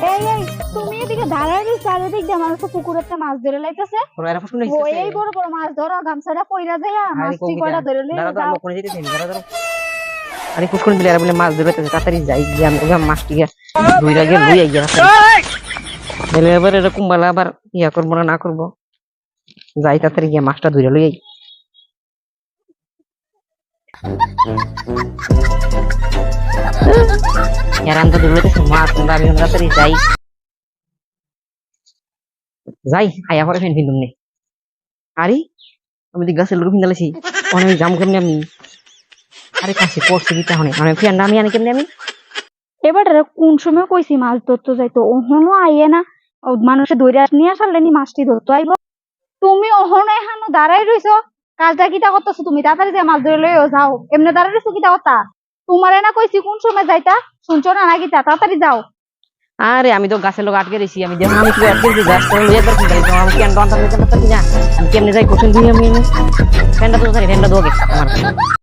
এই এই তুমি এদিকে দাঁড়ায় রইছ আর এদিক দিয়ে মানুষ পুকুরেতে মাছ ধরে লাইতেছে। ওরা এরা ফুসকুন ও হইছে এই বড় বড় মাছ ধরো গামছাটা কইরা যায়া মাছ টি কয়টা ধরে লই দাঁড়া দাঁড়া যাও। লোক করে যেতে দাঁড়া আরে ফুসকুন বিলে বলে মাছ ধরতে তাড়াতাড়ি যাই গিয়ে আমি ওগা মাছটি দুইটা গিয়ে লই আইয়া বলে এবার এরকম বলা আবার ইয়া করবো না করবো যাই তাড়াতাড়ি গিয়ে মাছটা ধরে লই আই এরান তো ধরে লইতেছে মাছ তোমরা আমি তাড়াতাড়ি যাই যাই আয়া পরে ফেন ফিন্দুম নে আরে আমি তো গাছের লোক ফিন্দালেছি অনেক জাম কেমনি আমি আরে কাছে পড়ছে দিতে হনে আমি ফ্রেন্ড আমি আনি কেমনি আমি এবার কোন সময় কইছি মাছ ধরতে যাইতো ওহনো আইয়ে না মানুষে ধরে নিয়ে আসলেনি মাছটি ধরতে আইব তুমি ওহনো এখানো দাঁড়াই রইছো কাজটা কিটা করতেছো তুমি তাড়াতাড়ি যে মাছ ধরে লইও যাও এমনি দাঁড়াই রইছো কিটা কথা তোমারে না কইছি কোন সময় যাইতা শুনছো না নাকি তাড়াতাড়ি যাও আরে আমি তো গাছের লোক আটকে রেছি আমি যখন আমি কি আটকে রেছি গাছ তো লইয়া দরকার আমি কেন দন্তা লইতে পারতাম না আমি কেমনে যাই কোশ্চেন দিই আমি ফ্রেন্ডটা তো ফ্রেন্ডটা দোগে আমার